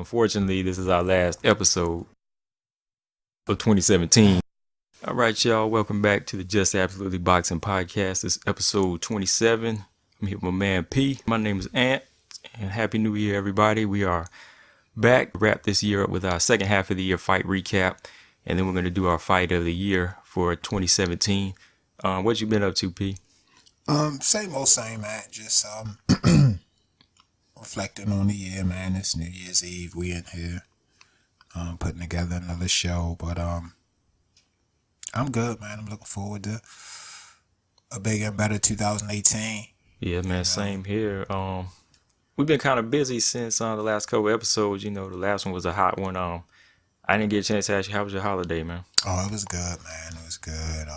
Unfortunately, this is our last episode of 2017. All right, y'all. Welcome back to the Just Absolutely Boxing Podcast. This is episode 27. I'm here with my man P. My name is Ant, and Happy New Year, everybody. We are back to wrap this year up with our second half of the year fight recap, and then we're going to do our fight of the year for 2017. What you been up to, P? Same old same, man. Just reflecting on the year, man. It's New Year's Eve. We in here putting together another show, but I'm good, man. I'm looking forward to a bigger and better 2018. Yeah, man. Same here. We've been kind of busy since the last couple episodes. You know, the last one was a hot one. I didn't get a chance to ask you, how was your holiday, man? Oh, it was good, man. It was good.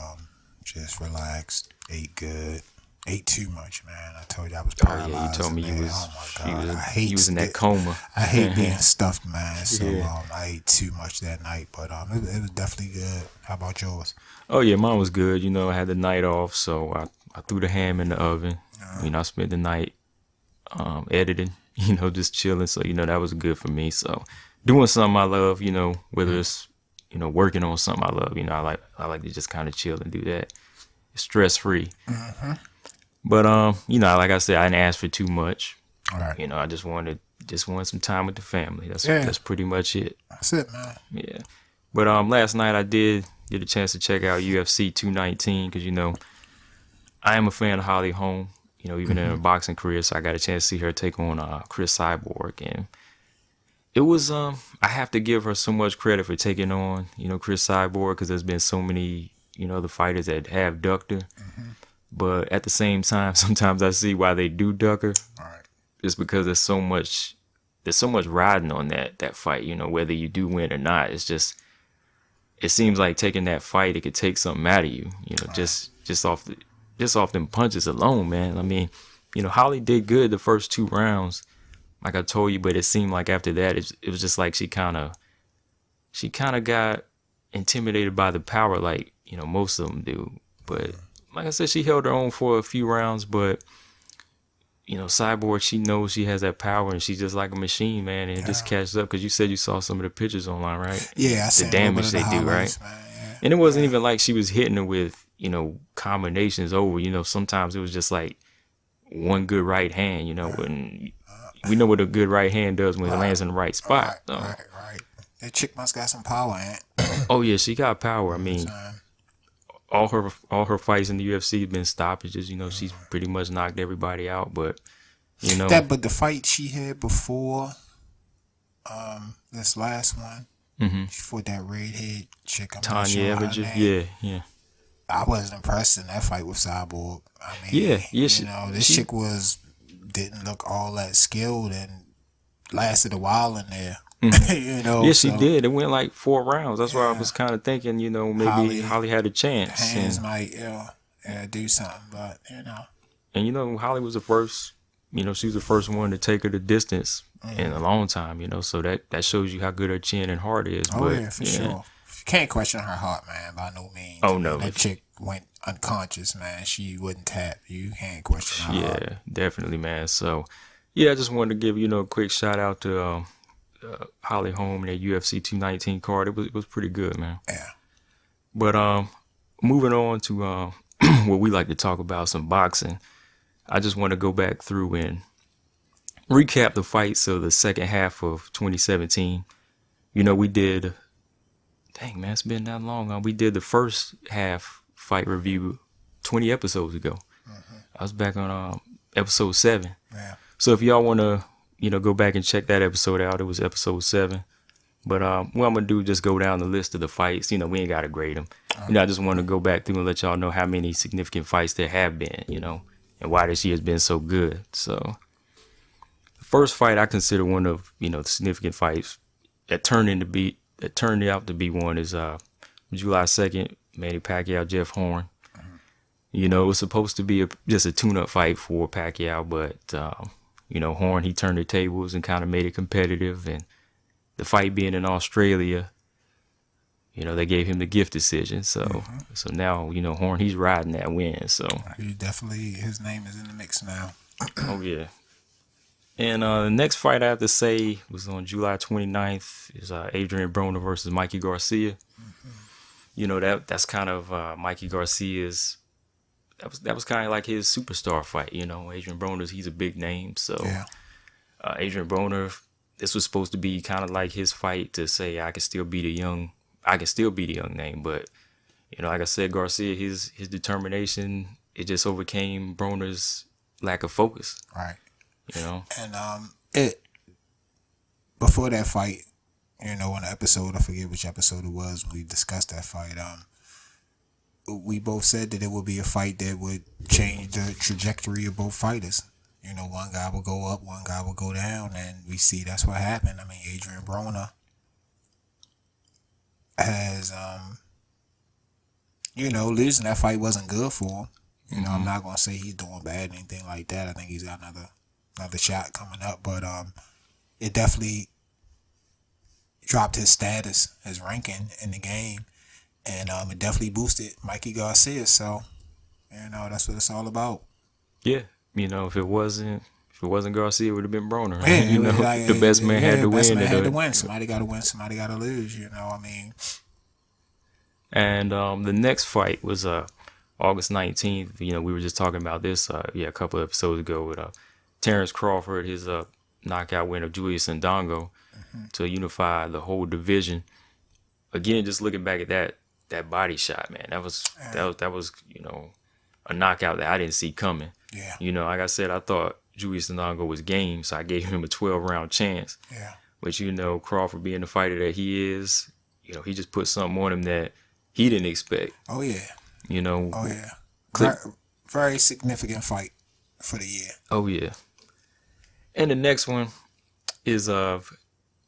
Just relaxed, ate good. Ate too much, man. I told you I was paralyzed. Oh yeah, you told me man. you was. Oh my God. You was in that coma. I hate being stuffed, man. So Yeah. I ate too much that night, but it was definitely good. How about yours? Oh yeah, mine was good. You know, I had the night off, so I threw the ham in the oven. You know, I spent the night editing. You know, just chilling. So you know, that was good for me. So doing something I love. You know, whether it's working on something I love. You know, I like to just kind of chill and do that. It's stress free. Mm-hmm. But like I said, I didn't ask for too much. All right. You know, I just wanted some time with the family. That's pretty much it. That's it, man. Yeah. But last night I did get a chance to check out UFC 219 because I am a fan of Holly Holm. Even in her boxing career, so I got a chance to see her take on Chris Cyborg, and it was I have to give her so much credit for taking on Chris Cyborg because there's been so many the fighters that have ducked her. Mm-hmm. But at the same time, sometimes I see why they do duck her. All right. It's because there's so much riding on that fight. Whether you do win or not, it seems like taking that fight, it could take something out of you. Just off them punches alone, man. I mean, Holly did good the first 2 rounds, like I told you, but it seemed like after that, it was just like she kind of got intimidated by the power, like most of them do. But like I said, she held her own for a few rounds, but Cyborg, she knows she has that power, and she's just like a machine, man, and it just catches up. Because you said you saw some of the pictures online, right? Yeah, I the damage they do, right? Man, yeah. And it wasn't even like she was hitting her with combinations over. Sometimes it was just like one good right hand. When we know what a good right hand does when it lands in the right spot. Right. That chick must got some power, Ant. Oh yeah, she got power. I mean, all her fights in the UFC have been stoppages. She's pretty much knocked everybody out. But but the fight she had before this last one, she fought that redhead chick. Tanya Evans. Yeah. I wasn't impressed in that fight with Cyborg. I mean, this chick didn't look all that skilled and lasted a while in there. She did. It went like 4 rounds. That's why I was kind of thinking, maybe Holly had a chance. Hands might do something, but And Holly was the first. She was the first one to take her the distance in a long time. So that shows you how good her chin and heart is. Oh yeah, for sure. You can't question her heart, man, by no means. Oh no, that chick went unconscious, man. She wouldn't tap. You can't question her heart. Yeah, definitely, man. So I just wanted to give a quick shout out to Holly Holm and that UFC 219 card. It was pretty good, man. Yeah. But moving on to what we like to talk about, some boxing. I just want to go back through and recap the fights of the second half of 2017. We did. Dang, man, it's been that long. We did the first half fight review 20 episodes ago. I was back on episode 7. Yeah. So if y'all want to, go back and check that episode out, it was episode 7. But what I'm going to do is just go down the list of the fights. We ain't got to grade them. I just want to go back through and let y'all know how many significant fights there have been, and why this year has been so good. So the first fight I consider one of, the significant fights that turned out to be one is July 2nd, Manny Pacquiao, Jeff Horn. It was supposed to be just a tune-up fight for Pacquiao, but Horn, he turned the tables and kind of made it competitive. And the fight being in Australia, they gave him the gift decision. So so now, Horn, he's riding that win. So he definitely, his name is in the mix now. Oh yeah. And the next fight I have to say was on July 29th. Is Adrien Broner versus Mikey Garcia. That's kind of Mikey Garcia's. That was kind of like his superstar fight. Adrien Broner's, he's a big name. So Yeah. Adrien Broner, this was supposed to be kind of like his fight to say I can still be the young name. But like I said, Garcia, his determination, it just overcame Broner's lack of focus. Right. And it before that fight, in the episode, I forget which episode it was, we discussed that fight. We both said that it would be a fight that would change the trajectory of both fighters. One guy will go up, one guy will go down, and we see that's what happened. I mean, Adrien Broner has, losing that fight wasn't good for him. I'm not gonna say he's doing bad or anything like that. I think he's got another shot coming up, but it definitely dropped his status, his ranking in the game, and it definitely boosted Mikey Garcia. So, that's what it's all about. yeah, if it wasn't Garcia, it would have been Broner. Yeah, The best man had to best win. Man had to win. Somebody got to win. Somebody got to lose. And the next fight was August 19th. We were just talking about this a couple of episodes ago with Terrence Crawford, his knockout win of Julius Ndongo to unify the whole division. Again, just looking back at that body shot, man, that was a knockout that I didn't see coming. Yeah. Like I said, I thought Julius Ndongo was game, so I gave him a 12-round chance. Yeah. But Crawford being the fighter that he is, he just put something on him that he didn't expect. Oh yeah. Oh yeah. Very significant fight for the year. Oh yeah. And the next one is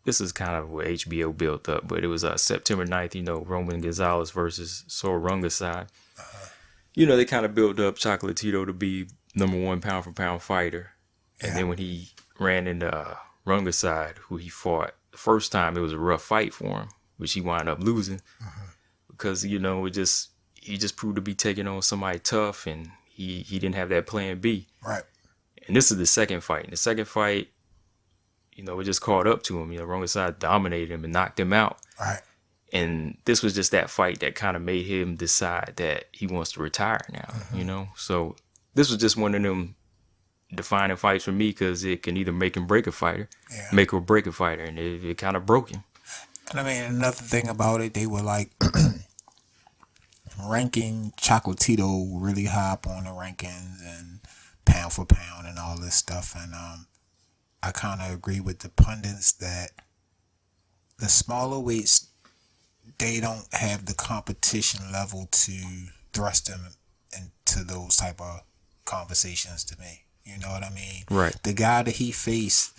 this is kind of what HBO built up, but it was September 9th, Roman Gonzalez versus Sorungasai. They kind of built up Chocolatito to be #1 pound for pound fighter. And then when he ran into Rungaside, who he fought the first time, it was a rough fight for him, which he wound up losing. Because, he just proved to be taking on somebody tough, and he didn't have that plan B. Right. And this is the second fight. In the second fight, it just caught up to him. Rungaside dominated him and knocked him out. Right. And this was just that fight that kind of made him decide that he wants to retire now, So this was just one of them defining fights for me because it can either make or break a fighter, and it kind of broke him. And I mean, another thing about it, they were like ranking Chocolatito really high up on the rankings and pound for pound and all this stuff. And I kind of agree with the pundits that the smaller weights, they don't have the competition level to thrust them into those type of conversations to me. You know what I mean? Right. The guy that he faced,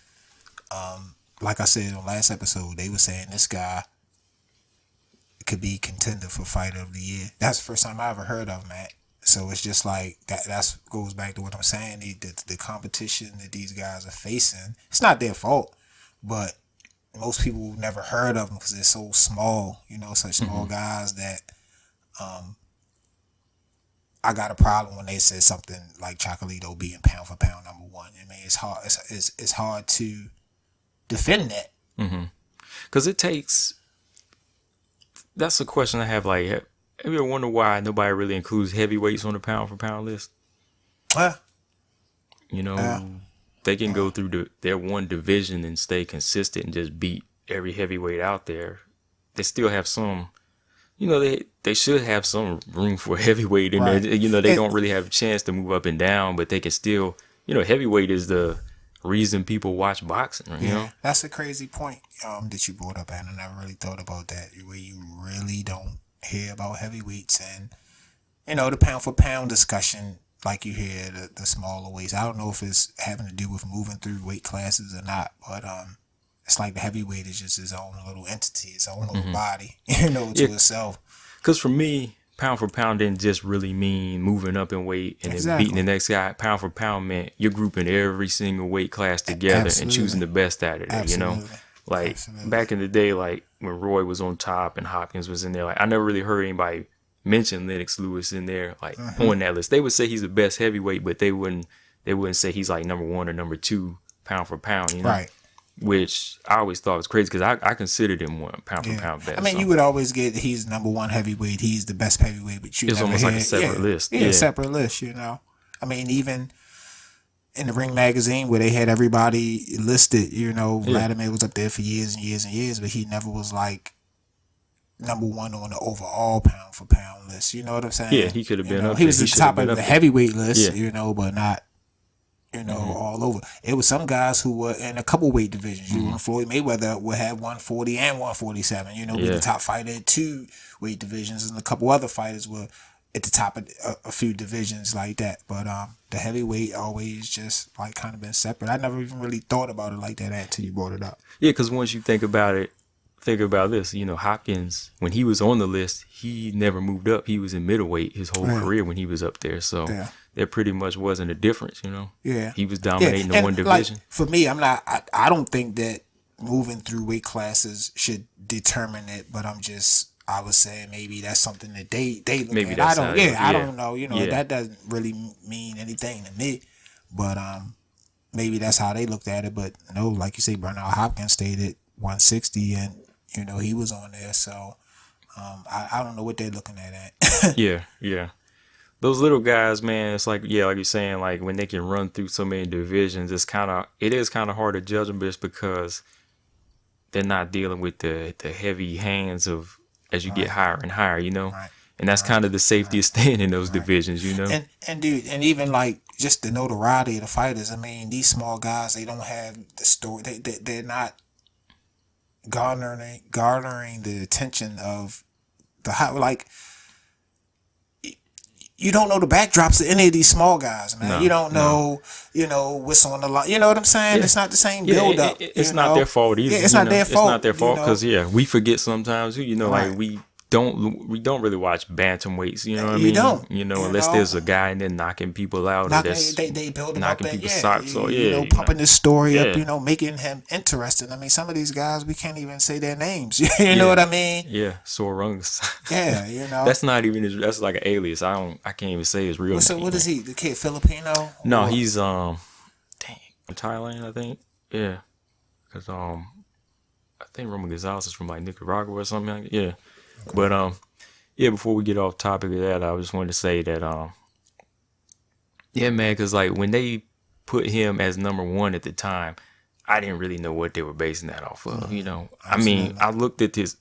like I said on last episode, they were saying this guy could be contender for fighter of the year. That's the first time I ever heard of him, man. So it's just like that's goes back to what I'm saying. The competition that these guys are facing, it's not their fault, but most people never heard of them because they're so small, such small guys that I got a problem when they said something like Chocolatito being pound for pound #1. I mean, it's hard. It's hard to defend that. Because it takes. That's a question I have. Like, have you ever wondered why nobody really includes heavyweights on the pound for pound list? They can go through their one division and stay consistent and just beat every heavyweight out there. They still have some. They should have some room for heavyweight in there. They don't really have a chance to move up and down, but they can still. Heavyweight is the reason people watch boxing. That's a crazy point that you brought up, and I never really thought about that. Where you really don't hear about heavyweights and the pound for pound discussion, like you hear the smaller weights. I don't know if it's having to do with moving through weight classes or not, but it's like the heavyweight is just his own little entity, its own little body, to itself. Because for me, pound for pound didn't just really mean moving up in weight and then beating the next guy. Pound for pound meant you're grouping every single weight class together and choosing the best out of it. Like back in the day, like when Roy was on top and Hopkins was in there, like I never really heard anybody mention Lennox Lewis in there, like on that list. They would say he's the best heavyweight, but they wouldn't say he's like #1 or #2 pound for pound, you know. Right. Which I always thought was crazy because I considered him one pound for pound best. I mean, you would always get he's number one heavyweight. He's the best heavyweight, but you it's never almost hear, like a separate list. Yeah, separate list. You know, I mean, even in the Ring magazine where they had everybody listed, you know, Vladimir was up there for years and years and years, but he never was like number one on the overall pound for pound list. You know what I'm saying? Yeah, he could have been up. He was there. at the top of the heavyweight list, Yeah. you know, but not. You know, all over. It was some guys who were in a couple weight divisions. You know, Floyd Mayweather would have 140 and 147. You know, be the top fighter in 2 weight divisions, and a couple other fighters were at the top of a few divisions like that. But the heavyweight always just like kind of been separate. I never even really thought about it like that until you brought it up. Yeah, because once you think about it, think about this. You know, Hopkins, when he was on the list, he never moved up. He was in middleweight his whole career when he was up there. So. Yeah. There pretty much wasn't a difference, you know. Yeah, he was dominating the one division. Like, for me, I don't think that moving through weight classes should determine it. But I was saying maybe that's something that they look maybe at. I don't know. You know, that doesn't really mean anything to me. But maybe that's how they looked at it. But no, like you say, Bernard Hopkins stayed at 160, and you know he was on there. So I don't know what they're looking at. Yeah. Those little guys, man, it's like, like you're saying, like when they can run through so many divisions, it is kind of hard to judge them just because they're not dealing with the heavy hands of as you get higher and higher, you know. Right. And that's kind of the safety of staying in those divisions, you know. And dude, and even like just the notoriety of the fighters. I mean, these small guys, they don't have the story. They're not garnering the attention of the high, like. You don't know the backdrops of any of these small guys, man. No, you don't know, you know, what's on the line. You know what I'm saying? Yeah. It's not the same build up. It's not their fault either. Yeah, it's not their fault. It's not their fault because we forget sometimes. You know, like we don't really watch bantamweights. You know what I mean? You don't. You know, unless there's a guy and then knocking people out. They build him knocking up people's socks. So pumping this story up. You know, making him interesting. I mean, some of these guys we can't even say their names. You know what I mean? Yeah, Sorungs. Yeah, you know. That's not even his. That's like an alias. I can't even say his real name. So what is he? The kid Filipino? No, he's from Thailand, I think. Yeah, because I think Roman Gonzalez is from like Nicaragua or something like that. Yeah. Okay. But before we get off topic of that, I just wanted to say that man, because like when they put him as number one at the time, I didn't really know what they were basing that off of. You know, absolutely. I mean, I looked at his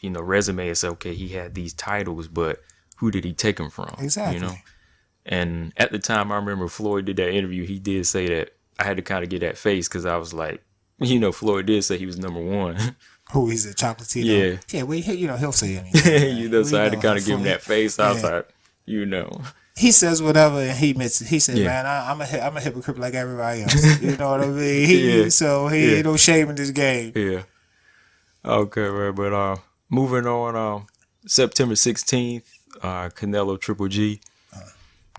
resume and said, okay, he had these titles, but who did he take them from? Exactly. You know, and at the time, I remember Floyd did that interview. He did say that I had to kind of get that face because I was like, you know, Floyd did say he was number one. Who he's a Chocolatito? Yeah. Yeah, well, you know, he'll say anything. You know, so I had to kind of give him that face. I was like, you know. He says whatever and he admits it. He said, man, I'm a hypocrite like everybody else. You know what I mean? So he ain't no shame in this game. Yeah. Okay, right. But moving on, September 16th, Canelo Triple G.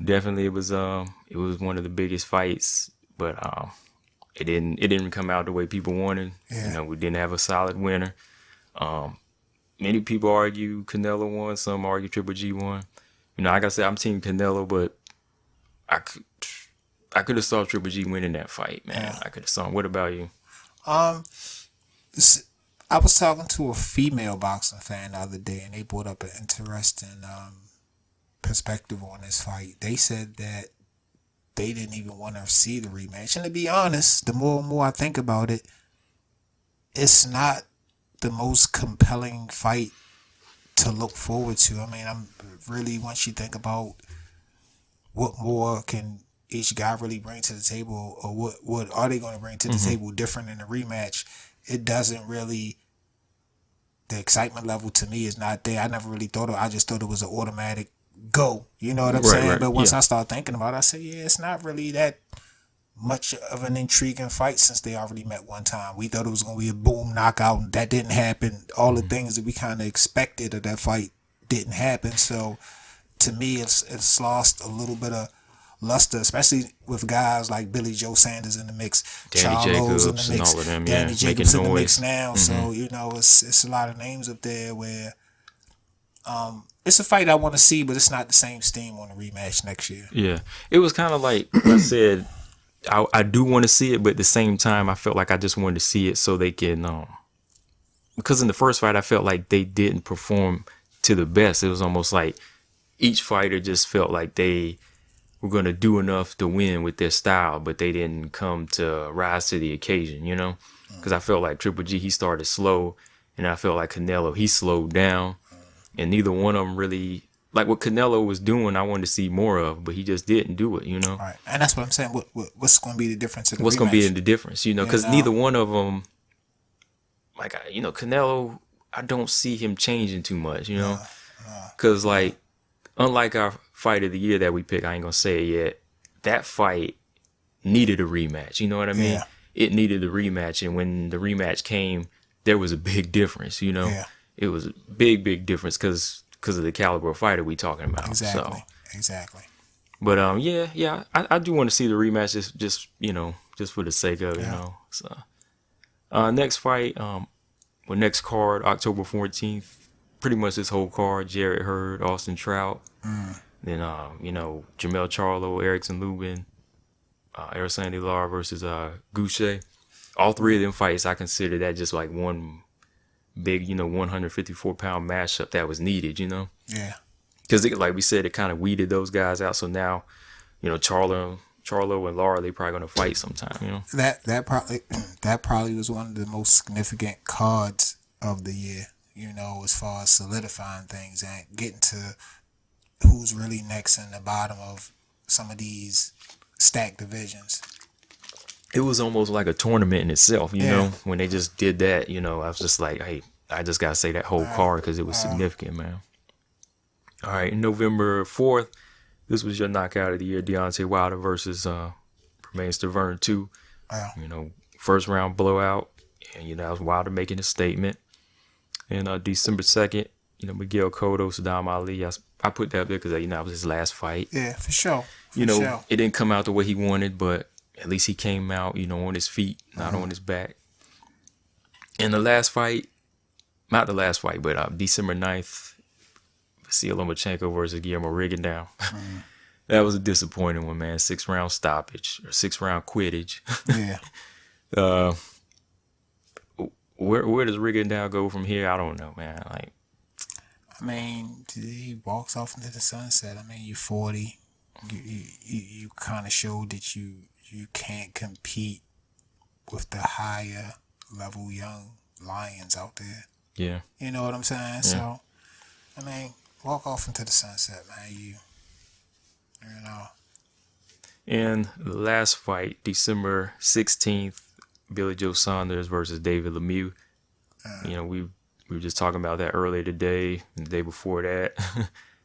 Definitely it was one of the biggest fights, but it didn't come out the way people wanted. Yeah. You know, we didn't have a solid winner. Many people argue Canelo won. Some argue Triple G won. You know, like I said, I'm team Canelo, but I could have saw Triple G winning that fight, man. Yeah. I could have saw him. What about you? I was talking to a female boxing fan the other day, and they brought up an interesting perspective on this fight. They said that they didn't even want to see the rematch. And to be honest, the more and more I think about it, it's not the most compelling fight to look forward to. I mean, I'm really, once you think about what more can each guy really bring to the table, or what are they going to bring to the table different in the rematch, it doesn't really, the excitement level to me is not there. I never really thought I just thought it was an automatic go. You know what I'm saying? Right. But once I start thinking about it, I say, yeah, it's not really that much of an intriguing fight since they already met one time. We thought it was going to be a boom knockout, and that didn't happen. All the things that we kind of expected of that fight didn't happen. So to me, it's lost a little bit of luster, especially with guys like Billy Joe Saunders in the mix, Danny Jacobs in the mix, and all of them, Danny Jacobs in the mix now. So you know, it's a lot of names up there where it's a fight I want to see, but it's not the same steam on the rematch next year. Yeah, it was kind of like I said. I do want to see it, but at the same time, I felt like I just wanted to see it so they can, because in the first fight, I felt like they didn't perform to the best. It was almost like each fighter just felt like they were going to do enough to win with their style, but they didn't come to rise to the occasion, you know? Because I felt like Triple G, he started slow, and I felt like Canelo, he slowed down, and neither one of them really, like what Canelo was doing, I wanted to see more of, but he just didn't do it, you know? Right. And that's what I'm saying. What's going to be the difference in the What's going to be rematch? the difference, you know? Because neither one of them, like, you know, Canelo, I don't see him changing too much, you know? Because, like, unlike our fight of the year that we picked, I ain't going to say it yet, that fight needed a rematch, you know what I mean? Yeah. It needed a rematch, and when the rematch came, there was a big difference, you know? Yeah. It was a big difference because of the caliber of fighter we talking about. Exactly. So. Exactly. But, yeah, I do want to see the rematch just you know, just for the sake of it, you know? So, next fight, next card, October 14th, pretty much this whole card, Jarrett Hurd, Austin Trout, then, you know, Jamel Charlo, Erickson Lubin, Arisandy Lara versus Goucher. All three of them fights, I consider that just like one big, you know, 154-pound matchup that was needed, you know? Yeah. Because, like we said, it kind of weeded those guys out. So now, you know, Charlo and Lara, they probably going to fight sometime, you know? That probably was one of the most significant cards of the year, you know, as far as solidifying things and getting to who's really next in the bottom of some of these stacked divisions. It was almost like a tournament in itself, you know, when they just did that, you know, I was just like, hey, I just got to say that whole card because it was significant, man. All right, November 4th, this was your knockout of the year, Deontay Wilder versus Romain Stavern 2. You know, first round blowout, and, you know, that was Wilder making a statement. And December 2nd, you know, Miguel Cotto, Saddam Ali, I put that there because, you know, that was his last fight. Yeah, for sure. You know, it didn't come out the way he wanted, but at least he came out, you know, on his feet, not on his back. And the last fight, not the last fight, but December 9th, Vasyl Lomachenko versus Guillermo Rigondeaux. That was a disappointing one, man. 6-round stoppage or 6-round quittage. Yeah. Where does Rigondeaux go from here? I don't know, man. Like, I mean, he walks off into the sunset. I mean, you're 40. You kind of showed that you can't compete with the higher level young lions out there. Yeah. You know what I'm saying? Yeah. So, I mean, walk off into the sunset, man. You know. And the last fight, December 16th, Billy Joe Saunders versus David Lemieux. You know, we were just talking about that earlier today, and the day before that.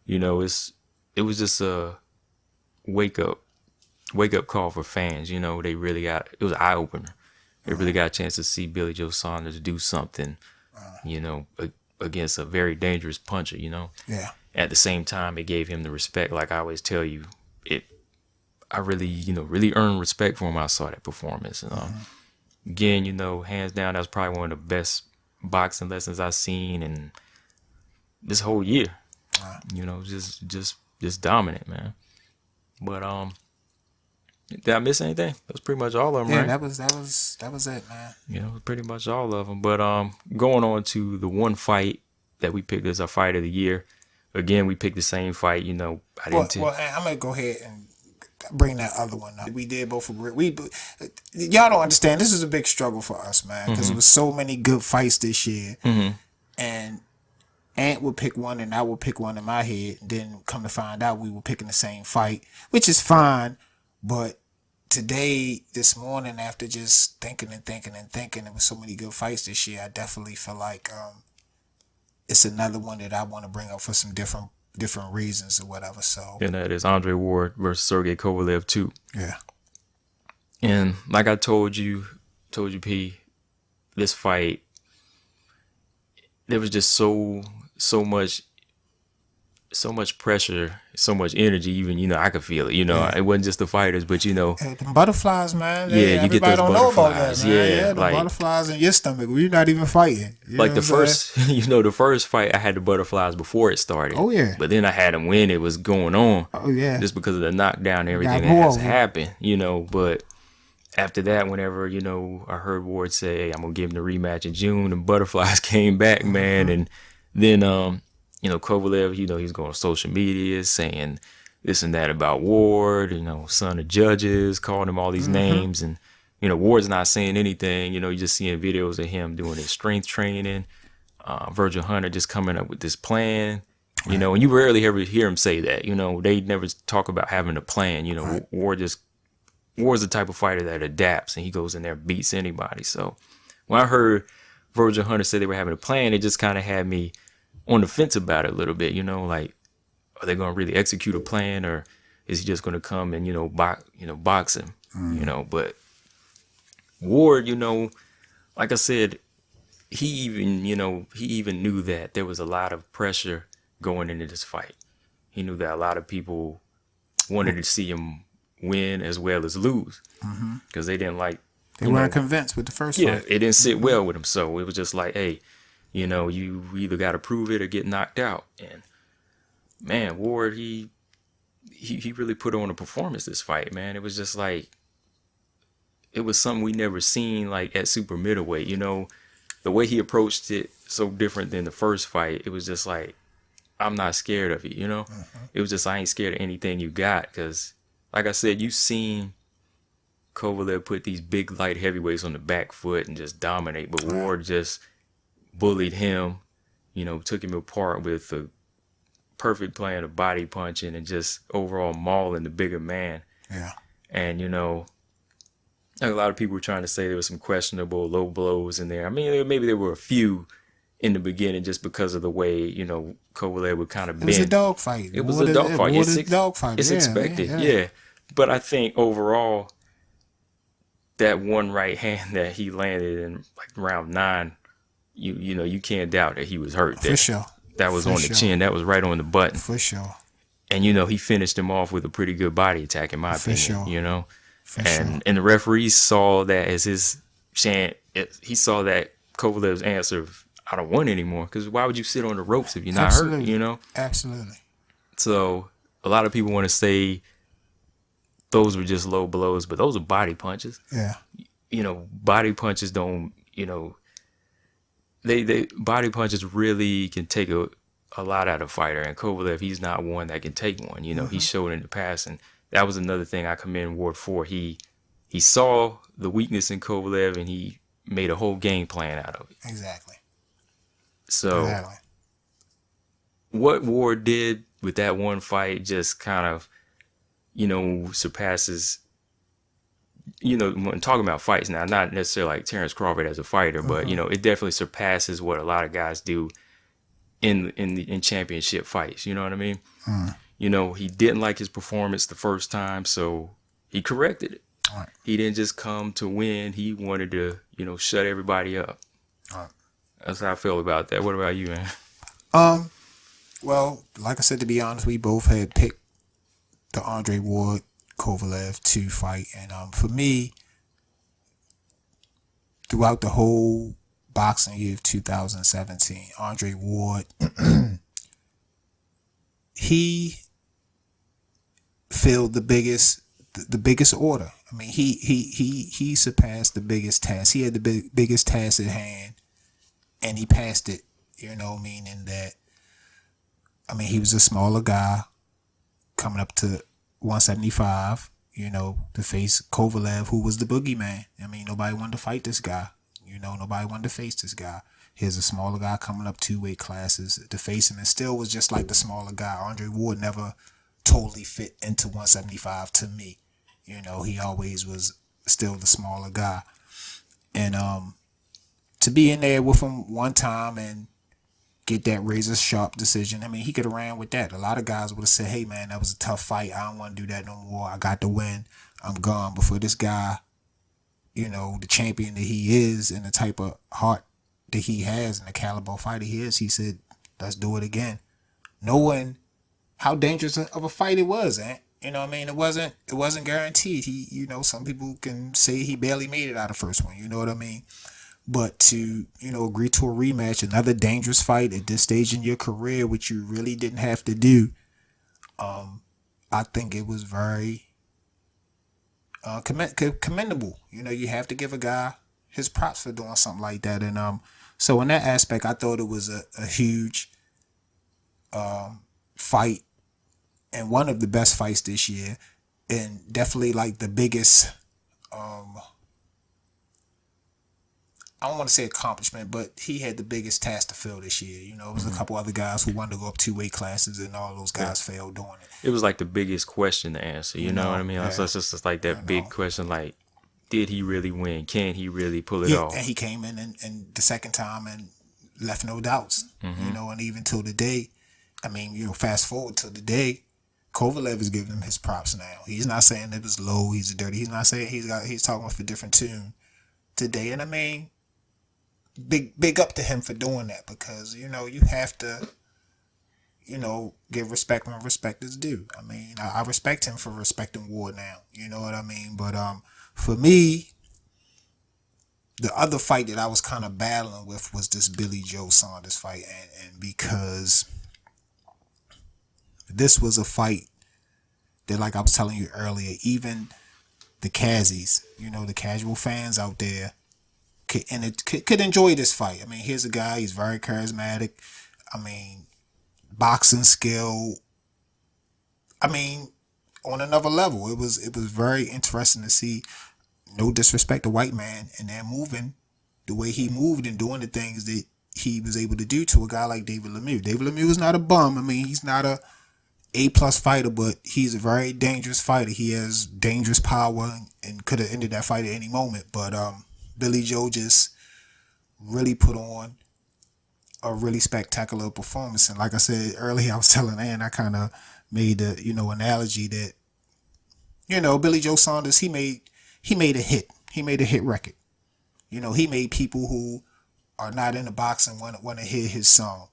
You know, it was just a wake up call for fans. You know, it was an eye opener. They really got a chance to see Billy Joe Saunders do something, you know, against a very dangerous puncher, you know. Yeah. At the same time, it gave him the respect. Like I always tell you, I really earned respect for him. I saw that performance. And, again, you know, hands down, that was probably one of the best boxing lessons I've seen in this whole year. You know, just dominant, man. But did I miss anything? That was pretty much all of them, right? Yeah, that was it, man. You know, pretty much all of them. But going on to the one fight that we picked as our fight of the year. Again, we picked the same fight. You know, Well, I'm gonna go ahead and bring that other one up. We did both agree. Y'all don't understand. This is a big struggle for us, man, because there was so many good fights this year, and Ant would pick one and I would pick one in my head. And then come to find out we were picking the same fight, which is fine. But today, this morning, after just thinking, there was so many good fights this year, I definitely feel like it's another one that I want to bring up for some different reasons or whatever. So, and that is Andre Ward versus Sergey Kovalev 2. Yeah. And like I told you, P, this fight, there was just so much pressure, so much energy. Even, you know, I could feel it. You know, it wasn't just the fighters, but, you know, the butterflies, man. Yeah, you get those don't butterflies. Know about that, man. Yeah, the like, butterflies in your stomach. You're not even fighting. Like the first, the first fight, I had the butterflies before it started. Oh yeah. But then I had them when it was going on. Oh yeah. Just because of the knockdown and everything that has happened, you know. But after that, whenever, I heard Ward say, hey, I'm going to give him the rematch in June, and butterflies came back, man. And then, Kovalev, he's going on social media saying this and that about Ward, son of judges, calling him all these names. And, Ward's not saying anything. You're just seeing videos of him doing his strength training. Virgil Hunter just coming up with this plan. And you rarely ever hear him say that. They never talk about having a plan. Ward's the type of fighter that adapts, and he goes in there and beats anybody. So when I heard Virgil Hunter say they were having a plan, it just kind of had me on the fence about it a little bit. Like, are they going to really execute a plan, or is he just going to come and box him? But Ward, like I said, he even knew that there was a lot of pressure going into this fight. He knew that a lot of people wanted to see him win as well as lose, because they didn't like. They weren't convinced with the first fight. Yeah, it didn't sit well with him. So it was just like, hey, you either got to prove it or get knocked out. And man, Ward, he really put on a performance this fight, man. It was just like, it was something we never seen like at super middleweight. The way he approached it, so different than the first fight. It was just like, I'm not scared of you. It was just, I ain't scared of anything you got, because like I said, you've seen Kovalev put these big light heavyweights on the back foot and just dominate, but Ward just bullied him, took him apart with a perfect plan of body punching and just overall mauling the bigger man. Yeah. And, a lot of people were trying to say there was some questionable low blows in there. I mean, maybe there were a few in the beginning just because of the way, Kovalev would kind of bend. It was a dogfight. It was a dogfight. It's expected, yeah. But I think overall, that one right hand that he landed in like round 9, you can't doubt that he was hurt there. For sure. That was on the chin. That was right on the button. For sure. And, he finished him off with a pretty good body attack, in my opinion, For sure. And the referees saw that as his chant. He saw that Kovalev's answer, I don't want anymore, because why would you sit on the ropes if you're not hurt, Absolutely. So a lot of people want to say those were just low blows, but those are body punches. Yeah. Body punches don't, they body punches really can take a lot out of a fighter. And Kovalev, he's not one that can take one. He showed in the past, and that was another thing I commend Ward for. He saw the weakness in Kovalev, and he made a whole game plan out of it. Exactly. So what Ward did with that one fight just kind of, surpasses, when talking about fights now, not necessarily like Terrence Crawford as a fighter, but, it definitely surpasses what a lot of guys do in championship fights. You know what I mean? He didn't like his performance the first time, so he corrected it. Right. He didn't just come to win. He wanted to, shut everybody up. Right. That's how I feel about that. What about you, man? Well, like I said, to be honest, we both had picked the Andre Ward Kovalev 2 fight, and for me, throughout the whole boxing year of 2017, Andre Ward, he filled the biggest order. I mean, he surpassed the biggest task. He had the biggest task at hand, and he passed it. Meaning that, I mean, he was a smaller guy coming up to 175. To face Kovalev, who was the boogeyman. I mean, nobody wanted to fight this guy. Nobody wanted to face this guy. Here's a smaller guy coming up 2 weight classes to face him, and still was just like the smaller guy. Andre Ward never totally fit into 175 to me. He always was still the smaller guy. And to be in there with him one time and get that razor sharp decision, I mean, he could have ran with that. A lot of guys would have said, hey, man, that was a tough fight. I don't want to do that no more. I got the win. I'm gone. But for this guy, the champion that he is and the type of heart that he has and the caliber fighter he is, he said, let's do it again. Knowing how dangerous of a fight it was, You know what I mean? It wasn't guaranteed. He, some people can say he barely made it out of the first one. You know what I mean? But to, agree to a rematch, another dangerous fight at this stage in your career, which you really didn't have to do, I think it was very commendable. You know, you have to give a guy his props for doing something like that. And so in that aspect, I thought it was a huge fight and one of the best fights this year, and definitely like the biggest. I don't want to say accomplishment, but he had the biggest task to fill this year. You know, it was a couple other guys who wanted to go up 2 weight classes, and all those guys failed doing it. It was like the biggest question to answer. You know what I mean? Yeah. So it's just like that big question, like, did he really win? Can he really pull it off? And he came in and the second time and left no doubts. You know, and even till the day, I mean, you know, fast forward to the day, Kovalev is giving him his props now. He's not saying it was low, he's dirty. He's not saying he's talking with a different tune today. And I mean, big up to him for doing that, because, you know, you have to, you know, give respect when respect is due. I mean, I respect him for respecting Ward now. You know what I mean? But for me, the other fight that I was kind of battling with was this Billy Joe Saunders fight, and because this was a fight that, like I was telling you earlier, even the Kazies, you know, the casual fans out there, could enjoy this fight. I mean, here's a guy, he's very charismatic. I mean, boxing skill, I mean, on another level. It was very interesting to see, no disrespect to white man, and then moving the way he moved and doing the things that he was able to do to a guy like David Lemieux. David Lemieux is not a bum. I mean, he's not A+ fighter, but he's a very dangerous fighter. He has dangerous power and could have ended that fight at any moment. But Billy Joe just really put on a really spectacular performance. And like I said earlier, I was telling Ann, I kind of made the, you know, analogy that, you know, Billy Joe Saunders, he made a hit. He made a hit record. You know, he made people who are not into boxing want to hear his song.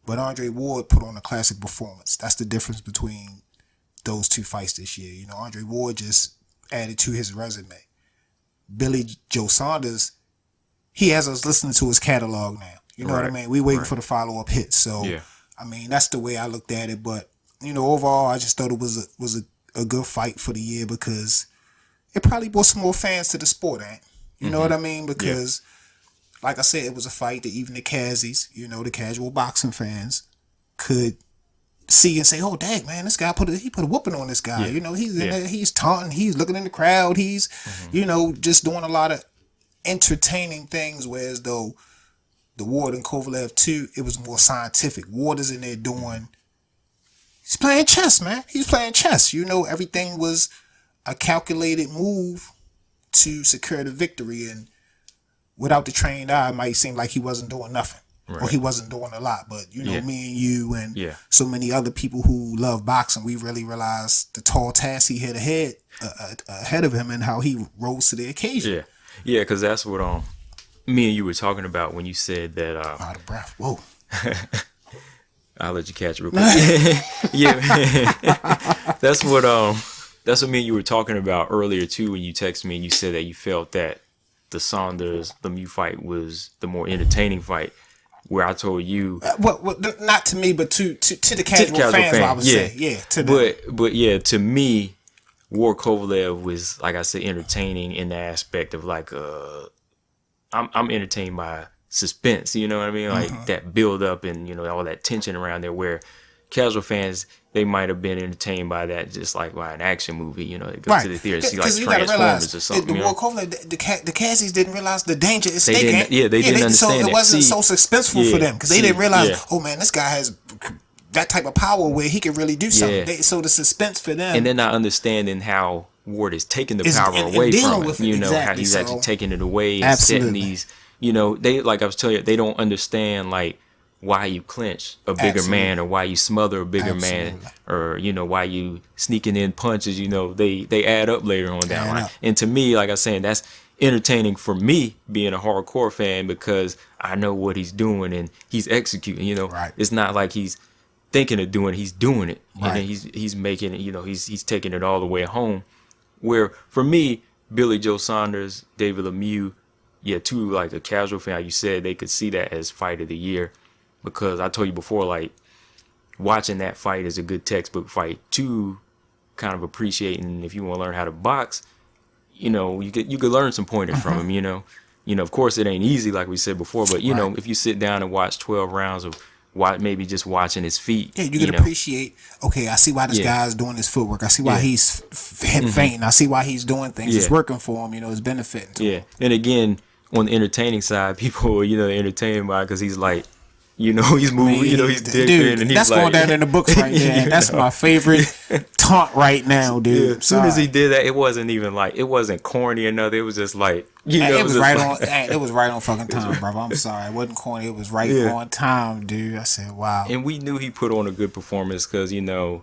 But Andre Ward put on a classic performance. That's the difference between those two fights this year. You know, Andre Ward just added to his resume. Billy Joe Saunders, he has us listening to his catalog now. You know what I mean? We waiting for the follow-up hit. So, I mean, that's the way I looked at it. But, you know, overall, I just thought it was a good fight for the year, because it probably brought some more fans to the sport, ain't? You know what I mean? Because, like I said, it was a fight that even the Kazies, you know, the casual boxing fans, could see and say, "Oh, dang, man, this guy put a whooping on this guy." You know, he's in there, he's taunting, he's looking in the crowd, he's, you know, just doing a lot of entertaining things. Whereas though the Ward and Kovalev 2, it was more scientific. Ward is in there doing, he's playing chess, man. He's playing chess. You know, everything was a calculated move to secure the victory, and without the trained eye, it might seem like he wasn't doing nothing. Or he wasn't doing a lot. But, you know, me and you and so many other people who love boxing, we really realized the tall task he had ahead of him and how he rose to the occasion. Yeah, because that's what me and you were talking about when you said that. Out of breath. Whoa. I'll let you catch it real quick. That's what me and you were talking about earlier too, when you texted me and you said that you felt that the Saunders Lemieux fight was the more entertaining fight. Where I told you, well, not to me, but to the casual fans, I would say, but to me, Ward Kovalev was, like I said, entertaining in the aspect of like, I'm entertained by suspense, you know what I mean, like that build up and, you know, all that tension around there. Where casual fans, they might have been entertained by that, just like by an action movie, you know, they go to the theater and see like Transformers or something. The Ward Kovalev, the Kazies didn't realize the danger is stake. They didn't understand so it. It wasn't so suspenseful for them, because they didn't realize, oh man, this guy has that type of power where he can really do something. So the suspense for them, and they're not understanding how Ward is taking the power away from it. You know, how he's actually taking it away and setting these. You know, they, like I was telling you, they don't understand like why you clinch a bigger man, or why you smother a bigger man, or, you know, why you sneaking in punches. You know, they add up later on down the line. And to me, like I was saying, that's entertaining for me, being a hardcore fan, because I know what he's doing and he's executing. You know, it's not like he's thinking of doing it, he's doing it. And he's making it. You know, he's taking it all the way home. Where for me, Billy Joe Saunders, David Lemieux, to like a casual fan, like you said, they could see that as fight of the year. Because I told you before, like, watching that fight is a good textbook fight. To kind of appreciating, if you want to learn how to box, you know, you could learn some pointers from him. You know, of course it ain't easy like we said before, but you know, if you sit down and watch 12 rounds of maybe just watching his feet, Yeah, you can appreciate. Okay, I see why this guy's doing his footwork. I see why he's fainting. I see why he's doing things. It's working for him. You know, it's benefiting. To him. And again, on the entertaining side, people, you know, they're entertained by because he's like, you know, he's moving, you know, he's dipping, and he's that's like, going down in the books right there. And that's my favorite taunt right now, dude. Yeah, as soon as he did that, it wasn't even like, it wasn't corny or nothing. It was just like, you know, it was right on. It was right on fucking time, bro. I'm sorry, it wasn't corny. It was right on time, dude. I said, wow. And we knew he put on a good performance because, you know,